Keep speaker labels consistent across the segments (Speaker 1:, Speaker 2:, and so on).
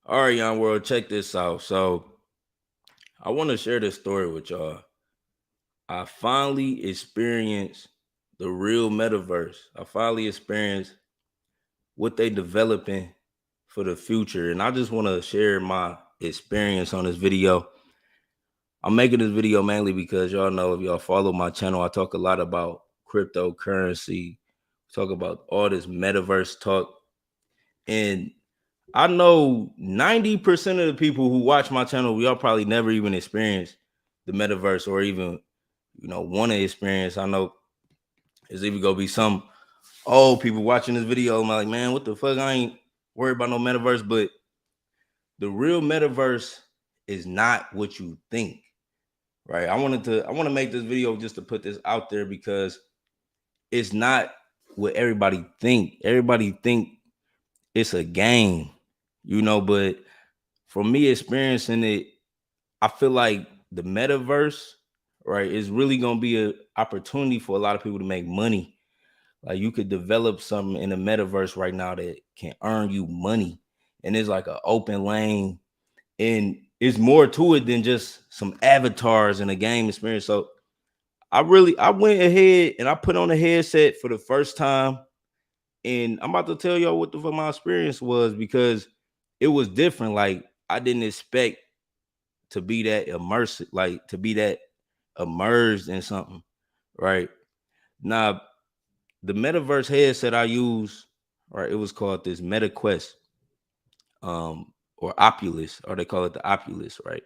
Speaker 1: All right, Yon World, check this out. So I want to share this story with y'all. I finally experienced the real metaverse. I finally experienced what they developing for the future. And I just want to share my experience on this video. I'm making this video mainly because y'all know, if y'all follow my channel, I talk a lot about cryptocurrency, talk about all this metaverse talk. And I know 90% of the people who watch my channel, y'all probably never even experienced the metaverse or even, want to experience. I know there's even gonna be some old people watching this video. I'm like, man, what the fuck? I ain't worried about no metaverse. But the real metaverse is not what you think, right? I want to make this video just to put this out there because it's not what everybody think. Everybody think it's a game, but for me experiencing it, I feel like the metaverse, right, is really gonna be an opportunity for a lot of people to make money. Like, you could develop something in the metaverse right now that can earn you money, and it's like an open lane, and it's more to it than just some avatars in a game experience. So I went ahead and I put on a headset for the first time, and I'm about to tell y'all what the fuck my experience was, because it was different. Like, I didn't expect to be that immersive, like to be that immersed in something, right? Now, the metaverse headset I use, right, it was called this Meta Quest, or Oculus, or they call it the Oculus, right?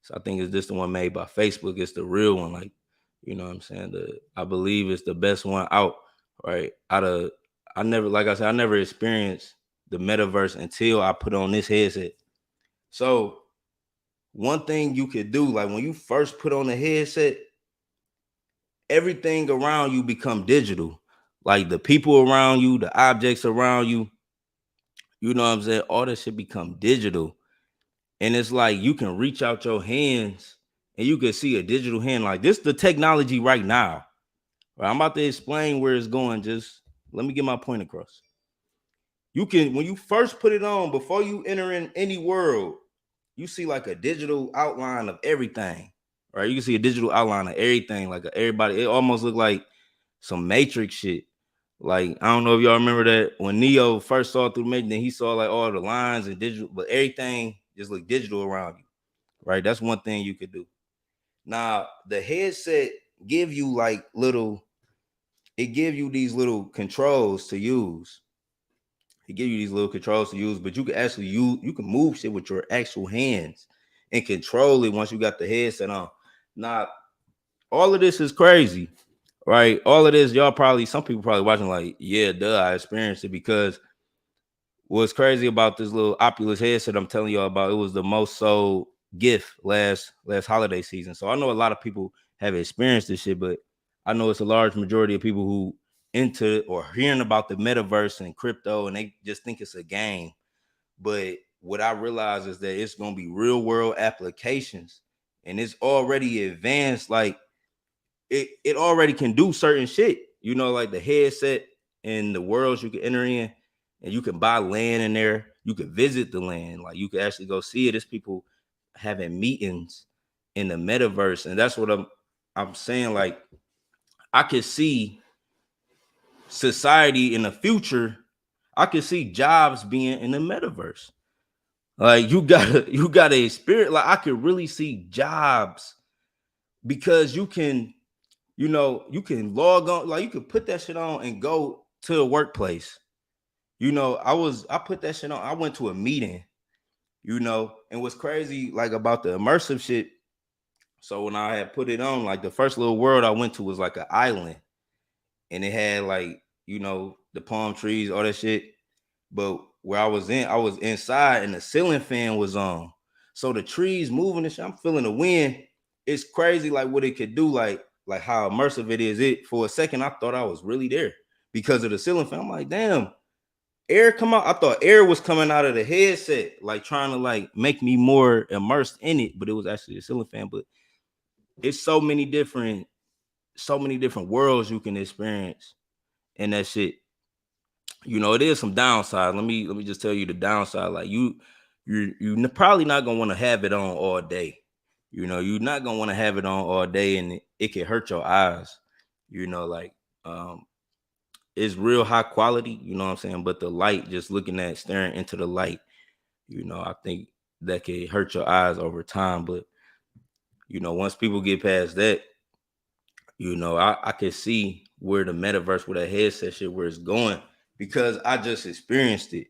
Speaker 1: So I think it's this the one made by Facebook. It's the real one, like, what I'm saying? I believe it's the best one out, right? I never, like I said, I never experienced the metaverse until I put on this headset. So one thing you could do, like when you first put on the headset, everything around you become digital. Like the people around you, the objects around you, you know what I'm saying? All that shit become digital. And it's like you can reach out your hands and you can see a digital hand. Like, this the technology right now. Right, I'm about to explain where it's going. Just let me get my point across. You can, when you first put it on, before you enter in any world, you see like a digital outline of everything. Right? You can see a digital outline of everything, like everybody. It almost looked like some Matrix shit. Like, I don't know if y'all remember that when Neo first saw through Matrix, then he saw like all the lines and digital, but everything just looked digital around you. Right? That's one thing you could do. Now, the headset give you like it give you these little controls to use. It give you these little controls to use, but you can actually you can move shit with your actual hands and control it once you got the headset on. Now, all of this is crazy, right? All of this, some people probably watching like, yeah, duh, I experienced it, because what's crazy about this little Oculus headset I'm telling y'all about, it was the most sold gift last holiday season. So I know a lot of people have experienced this shit, but I know it's a large majority of people who into or hearing about the metaverse and crypto, and they just think it's a game. But what I realize is that it's gonna be real world applications, and it's already advanced. Like, it already can do certain shit. Like the headset and the worlds you can enter in, and you can buy land in there. You can visit the land. Like, you can actually go see it. There's people having meetings in the metaverse, and that's what I'm saying. Like, I could see society in the future. I could see jobs being in the metaverse. Like, you gotta experience. Like, I could really see jobs, because you can log on, like you could put that shit on and go to a workplace. I put that shit on. I went to a meeting, and what's crazy like about the immersive shit. So when I had put it on, like the first little world I went to was like an island, and it had like, the palm trees, all that shit. But where I was inside, and the ceiling fan was on. So the trees moving and shit, I'm feeling the wind. It's crazy, like what it could do, like how immersive it is. It, for a second, I thought I was really there because of the ceiling fan. I'm like, damn, air come out. I thought air was coming out of the headset, like trying to like make me more immersed in it, but it was actually a ceiling fan. But it's so many different worlds you can experience in that shit. It is some downside. Let me just tell you the downside. Like, you're probably not gonna want to have it on all day. You're not gonna want to have it on all day, and it can hurt your eyes. Like um, it's real high quality. You know what I'm saying? But the light, just looking at staring into the light, I think that can hurt your eyes over time. But once people get past that, I can see where the metaverse, where that headset shit, where it's going, because I just experienced it.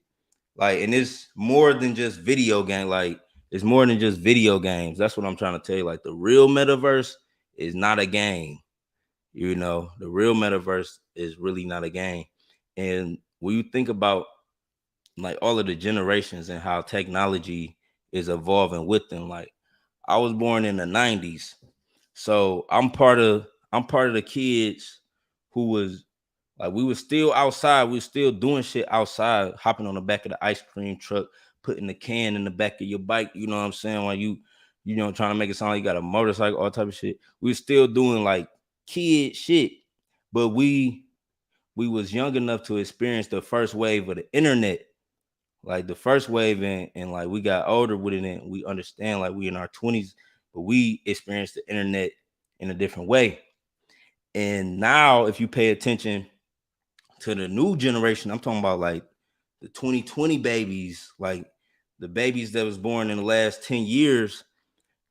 Speaker 1: Like, and it's more than just video game. Like, it's more than just video games. That's what I'm trying to tell you. Like, the real metaverse is not a game. The real metaverse is really not a game. And when you think about like all of the generations and how technology is evolving with them, like I was born in the 90s. So I'm part of the kids who was like, we were still outside, we were still doing shit outside, hopping on the back of the ice cream truck, putting the can in the back of your bike, you know what I'm saying? While trying to make it sound like you got a motorcycle, all type of shit. We were still doing like kid shit, but we was young enough to experience the first wave of the internet, like the first wave, and like we got older with it, and we understand like we in our 20s, but we experienced the internet in a different way. And now if you pay attention to the new generation, I'm talking about like the 2020 babies, like the babies that was born in the last 10 years,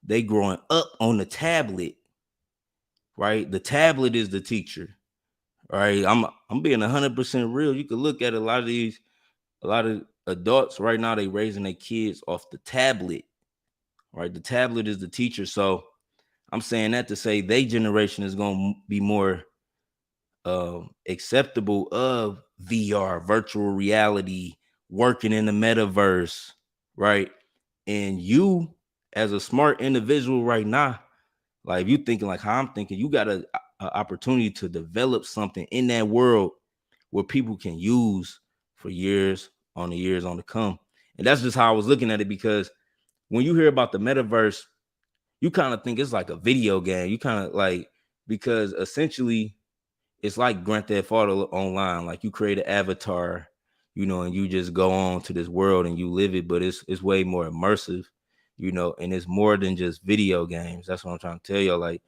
Speaker 1: they growing up on the tablet, right? The tablet is the teacher, right? I'm being 100% real. You could look at a lot of adults right now, they raising their kids off the tablet, right? The tablet is the teacher. So I'm saying that to say they generation is going to be more acceptable of VR, virtual reality, working in the metaverse, right? And you, as a smart individual right now, like if you thinking like how I'm thinking, you got a opportunity to develop something in that world where people can use for years on the years on to come. And that's just how I was looking at it, because when you hear about the metaverse, you kind of think it's like a video game. You kind of like, because essentially it's like Grand Theft Auto online. Like you create an avatar, and you just go on to this world and you live it, but it's way more immersive, and it's more than just video games. That's what I'm trying to tell you. Like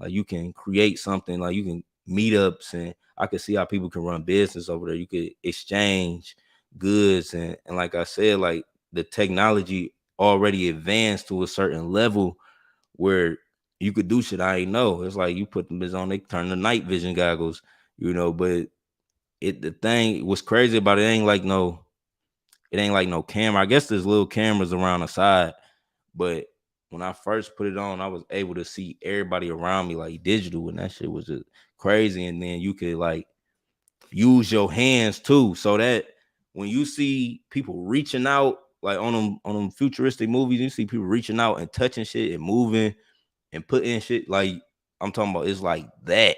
Speaker 1: you can create something, like you can meetups, and I can see how people can run business over there. You could exchange goods, and like I said, like the technology already advanced to a certain level where you could do shit I ain't know. It's like you put them on, they turn the night vision goggles, but the thing was crazy about it, it ain't like no camera. I guess there's little cameras around the side, but when I first put it on, I was able to see everybody around me like digital, and that shit was just crazy. And then you could like use your hands too, so that when you see people reaching out, like on them futuristic movies, you see people reaching out and touching shit and moving and putting shit, like I'm talking about, it's like that.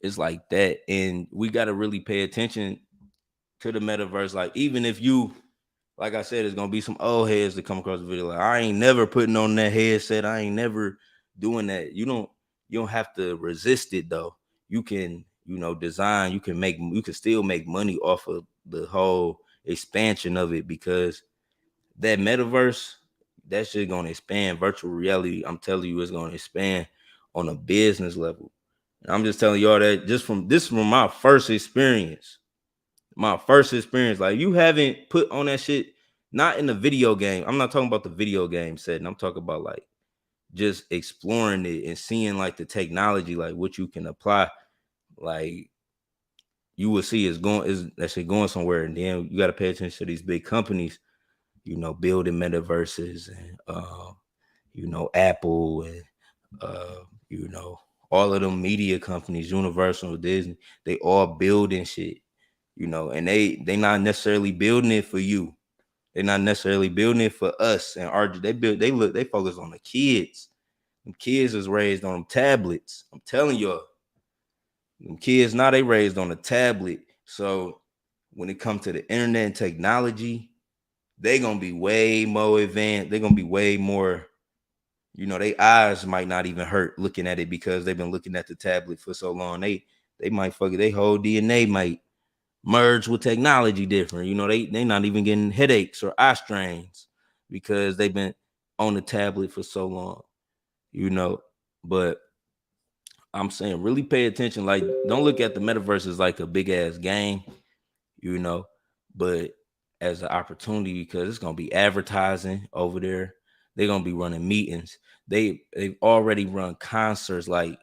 Speaker 1: It's like that. And we got to really pay attention to the metaverse. Like, even if you, like I said, it's gonna be some old heads that come across the video. Like, I ain't never putting on that headset. I ain't never doing that. You don't have to resist it though. You can, design, you can still make money off of the whole expansion of it, because that metaverse, that shit gonna expand. Virtual reality, I'm telling you, it's gonna expand on a business level. And I'm just telling y'all that just from my first experience. My first experience. Like, you haven't put on that shit, not in the video game. I'm not talking about the video game setting. I'm talking about like just exploring it and seeing like the technology, like what you can apply. Like, you will see is that shit going somewhere. And then you got to pay attention to these big companies, building metaverses, and Apple, and you know, all of them media companies, Universal, Disney, they all building shit, and they not necessarily building it for you. They're not necessarily building it for us and our. They focus on the kids. Them kids is raised on them tablets. I'm telling y'all, them kids now, they raised on a tablet. So when it comes to the internet and technology, they gonna be way more advanced. They're gonna be way more, their eyes might not even hurt looking at it, because they've been looking at the tablet for so long. They might fuck it. They whole DNA merge with technology different. They not even getting headaches or eye strains because they've been on the tablet for so long. you know. But I'm saying really pay attention. Like, don't look at the metaverse as like a big ass game, you know, but as an opportunity because it's gonna be advertising over there. They're gonna be running meetings. They've already run concerts like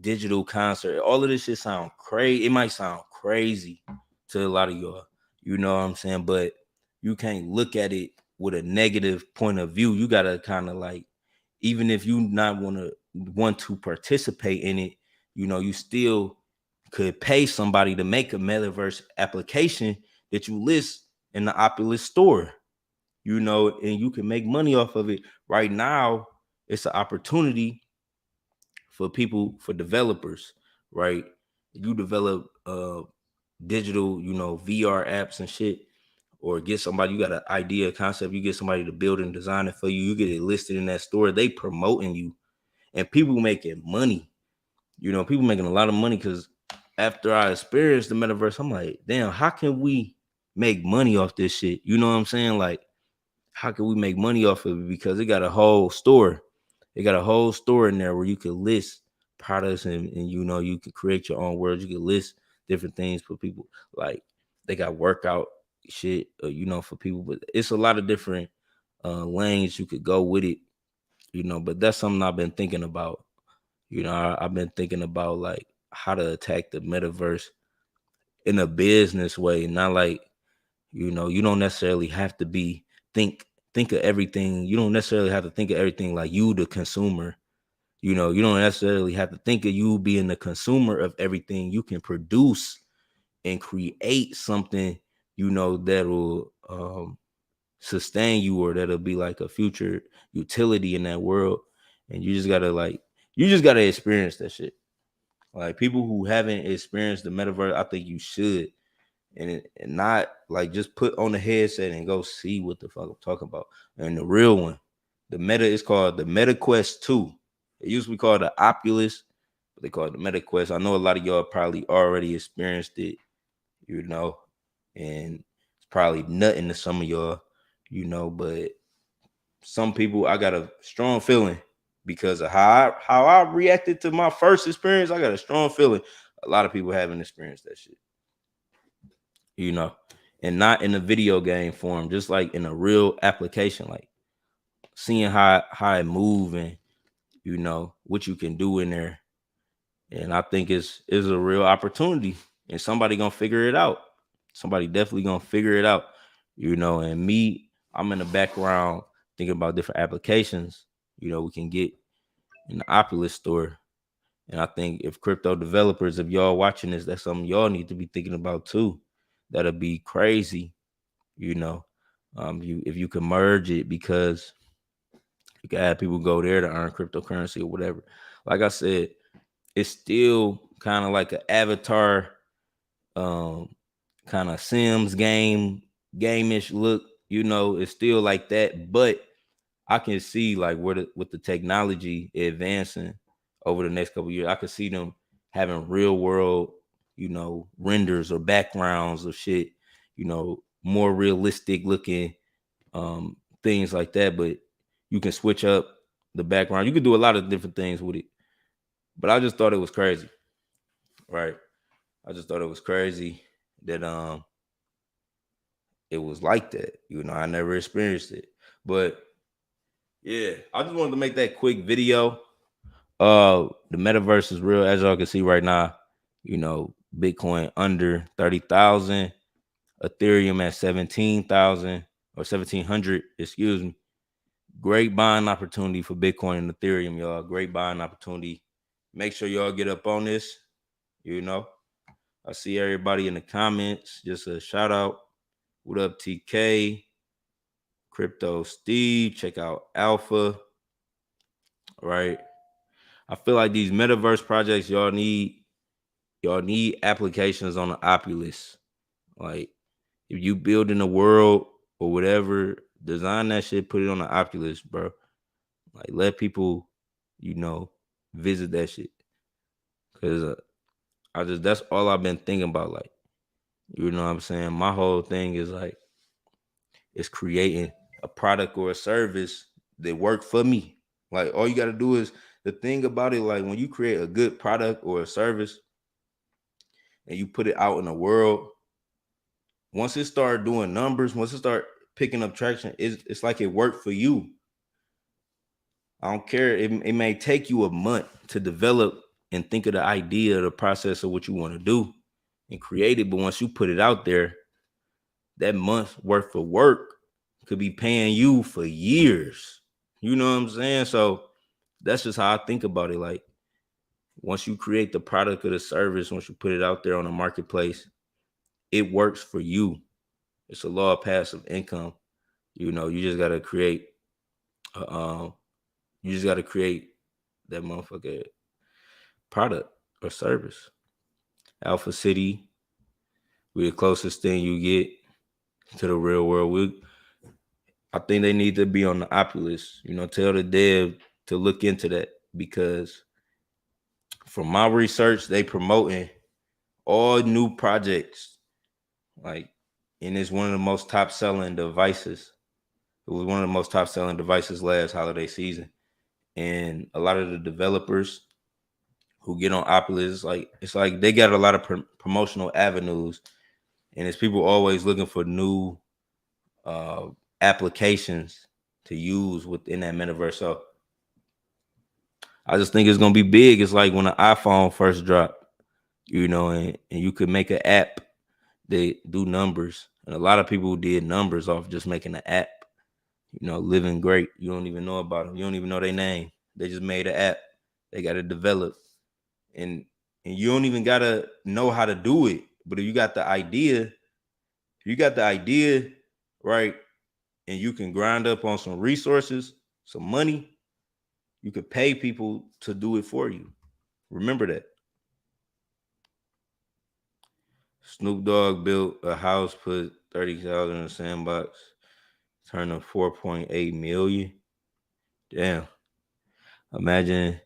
Speaker 1: digital concert. All of this shit sound crazy. It might sound crazy to a lot of y'all. You know what I'm saying? But you can't look at it with a negative point of view. You gotta kind of like, even if you not want to participate in it, you still could pay somebody to make a metaverse application that you list in the Oculus store, and you can make money off of it. Right now, it's an opportunity for people, for developers, right? You develop digital, VR apps and shit, or get somebody, you got an idea, concept, you get somebody to build and design it for you, you get it listed in that store, they promoting you, and people making money. People making a lot of money because after I experienced the metaverse, I'm like, damn, how can we make money off this shit? You know what I'm saying? Like, how can we make money off of it? Because it got a whole store. It got a whole store in there where you could list products, and you could create your own words. You could list different things for people. Like, they got workout shit, for people. But it's a lot of different lanes you could go with it, but that's something I've been thinking about. I've been thinking about like how to attack the metaverse in a business way, not like, you don't necessarily have to think of everything. You don't necessarily have to think of everything like you, the consumer. You don't necessarily have to think of you being the consumer of everything. You can produce and create something, that'll sustain you, or that'll be like a future utility in that world. And you just gotta experience that shit. Like, people who haven't experienced the metaverse, I think you should, and not like just put on the headset and go see what the fuck I'm talking about. And the real one, the Meta, is called the Meta Quest 2. It used to be called the Oculus, but they call it the Meta Quest. I know a lot of y'all probably already experienced it, and it's probably nothing to some of y'all, but some people, I got a strong feeling because of how I reacted to my first experience. I got a strong feeling a lot of people haven't experienced that shit, you know, and not in a video game form, just like in a real application, like seeing how it move, and what you can do in there. And I think it's a real opportunity, and somebody gonna figure it out. Somebody definitely gonna figure it out, and me, I'm in the background thinking about different applications, we can get in the Oculus store. And I think if crypto developers, if y'all watching this, that's something y'all need to be thinking about too. That'll be crazy, you know. If you can merge it, because you can have people go there to earn cryptocurrency or whatever. Like I said, it's still kind of like an avatar, kind of Sims game-ish look. It's still like that, but I can see like with the technology advancing over the next couple of years, I could see them having real world, renders or backgrounds of shit, more realistic looking things like that. But you can switch up the background. You can do a lot of different things with it. But I just thought it was crazy, right? I just thought it was crazy that it was like that. I never experienced it. But yeah, I just wanted to make that quick video. The metaverse is real, as y'all can see right now. Bitcoin under 30,000, Ethereum at 17,000 or 1,700. Excuse me. Great buying opportunity for Bitcoin and Ethereum, y'all. Great buying opportunity. Make sure y'all get up on this. I see everybody in the comments. Just a shout out. What up, TK? Crypto Steve. Check out Alpha. Right. I feel like these metaverse projects, y'all need applications on the Oculus. Like, if you build in the world or whatever, design that shit, put it on the Oculus, bro. Like, let people, visit that shit. Cause that's all I've been thinking about. Like, You know what I'm saying? My whole thing is like it's creating a product or a service that work for me. Like all you got to do is the thing about it. Like when you create a good product or a service and you put it out in the world, once it start doing numbers, once it start picking up traction, it's like it worked for you. I don't care. It may take you a month to develop and think of the idea, the process of what you want to do and create it. But once you put it out there, that month's worth of work could be paying you for years. You know what I'm saying? So that's just how I think about it. Like once you create the product or the service, once you put it out there on the marketplace, it works for you. It's a law of passive income. You know, you just gotta create. Uh, you just gotta create that motherfucker product or service. Alpha City, we the closest thing you get to the real world. I think they need to be on the Oculus. You know, tell the dev to look into that because from my research, they promoting all new projects. Like, and it's one of the most top selling devices. It was one of the most top selling devices last holiday season. And a lot of the developers who get on Oculus, like it's like they got a lot of promotional avenues, and it's people always looking for new uh, applications to use within that metaverse. So I just think it's gonna be big. It's like when the iPhone first dropped, you know, and you could make an app that do numbers, and a lot of people did numbers off just making an app. You know, living great. You don't even know about them. You don't even know their name. They just made an app. They got to develop, and you don't even gotta know how to do it. But if you got the idea, right, and you can grind up on some resources, some money, you could pay people to do it for you. Remember that. Snoop Dogg built a house, put 30,000 in a sandbox, turned to 4.8 million. Damn. Imagine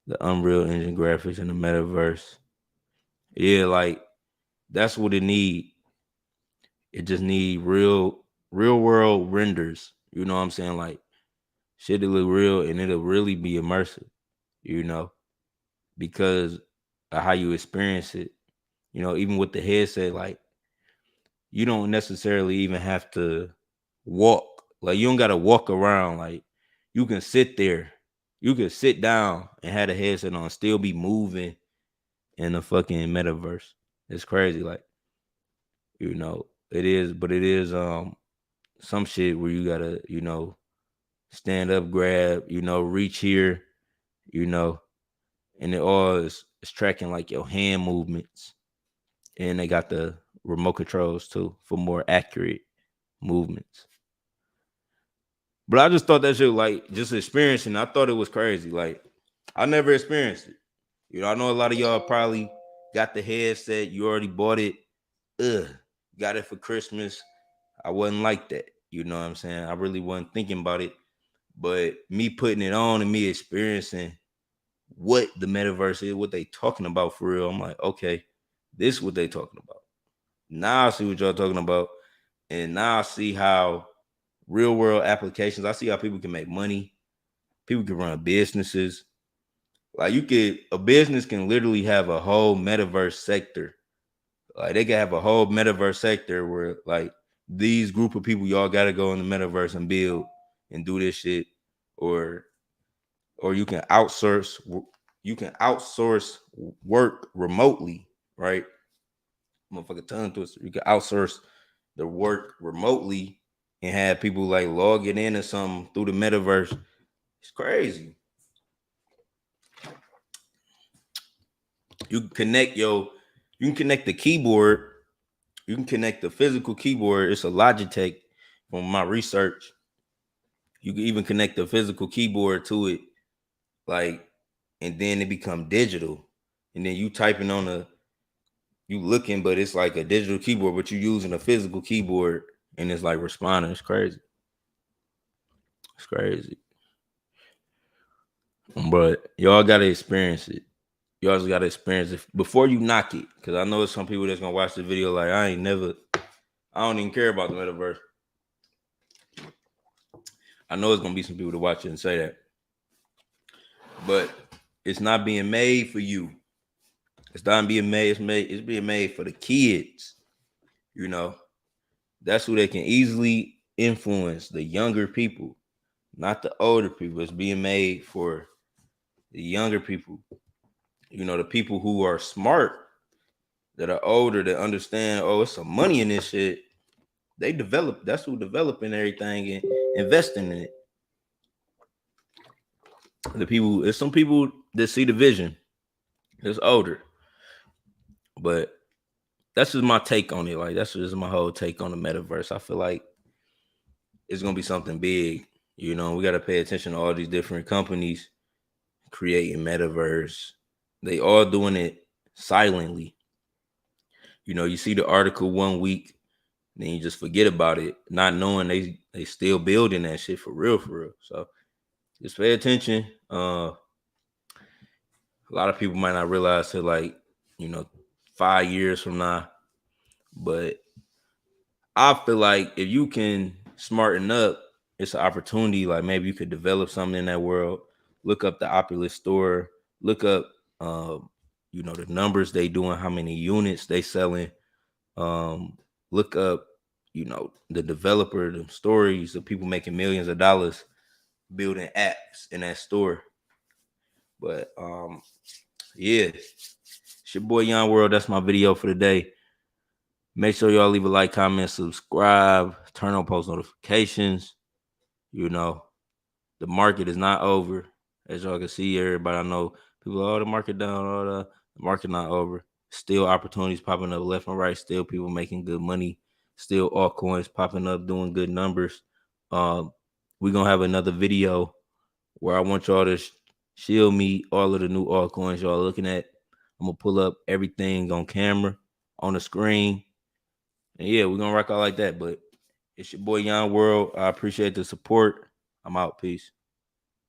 Speaker 1: the Unreal Engine graphics in the metaverse. Yeah, like that's what it need. It just need real world renders. You know what I'm saying? Like shit to look real and it'll really be immersive, you know, because of how you experience it. You know, even with the headset, like you don't necessarily even have to walk. Like you don't gotta walk around. Like you can sit there. You can sit down and have a headset on, still be moving in the fucking metaverse. It's crazy. Like, you know, it is, but it is some shit where you gotta, you know, stand up, grab, you know, reach here, you know, and it all is tracking like your hand movements. And they got the remote controls too for more accurate movements. But I just thought that shit like just experiencing. I thought it was crazy. Like I never experienced it. You know, I know a lot of y'all probably got the headset. You already bought it. Got it for Christmas. I wasn't like that. You know what I'm saying? I really wasn't thinking about it. But me putting it on and me experiencing what the metaverse is, what they talking about for real. I'm like, okay, this is what they talking about. Now I see what y'all talking about. And now I see how real world applications, I see how people can make money. People can run businesses. Like a business can literally have a whole metaverse sector. Like they can have a whole metaverse sector where like these group of people, y'all got to go in the metaverse and build and do this shit, or you can outsource. You can outsource work remotely, right? Motherfucker tongue twister. You can outsource the work remotely and have people like logging in or something through the metaverse. It's crazy. You can connect you can connect the keyboard. You can connect the physical keyboard. It's a Logitech from my research. You can even connect the physical keyboard to it, like, and then it become digital. And then you typing on you looking, but it's like a digital keyboard, but you using a physical keyboard and it's like responding. It's crazy. It's crazy. But y'all gotta experience it. You also got to experience it before you knock it. Because I know there's some people that's gonna watch the video like I don't even care about the metaverse. I know there's gonna be some people to watch it and say that, but it's not being made for you. It's not being made. It's being made for the kids. You know, that's who they can easily influence. The younger people, not the older people. It's being made for the younger people. You know, the people who are smart, that are older, that understand. Oh, it's some money in this shit. They develop. That's who developing everything and investing in it. The people. There's some people that see the vision. It's older, but that's just my take on it. Like that's just my whole take on the metaverse. I feel like it's gonna be something big. You know, we got to pay attention to all these different companies creating metaverse. They all doing it silently. You know, you see the article 1 week, then you just forget about it, not knowing they still building that shit for real, for real. So just pay attention. A lot of people might not realize till like, 5 years from now, but I feel like if you can smarten up, it's an opportunity. Like maybe you could develop something in that world. Look up the Oculus store. Look up, the numbers they doing, how many units they selling. Look up, the developer, the stories of people making millions of dollars building apps in that store. But yeah, it's your boy Yon World. That's my video for today. Make sure y'all leave a like, comment, subscribe, turn on post notifications. You know, the market is not over. As y'all can see, everybody, I know people, the market down, the market not over. Still opportunities popping up left and right. Still people making good money. Still altcoins popping up, doing good numbers. We're going to have another video where I want y'all to shield me all of the new altcoins y'all looking at. I'm going to pull up everything on camera, on the screen. And yeah, we're gonna rock out like that. But it's your boy Yon World. I appreciate the support. I'm out. Peace.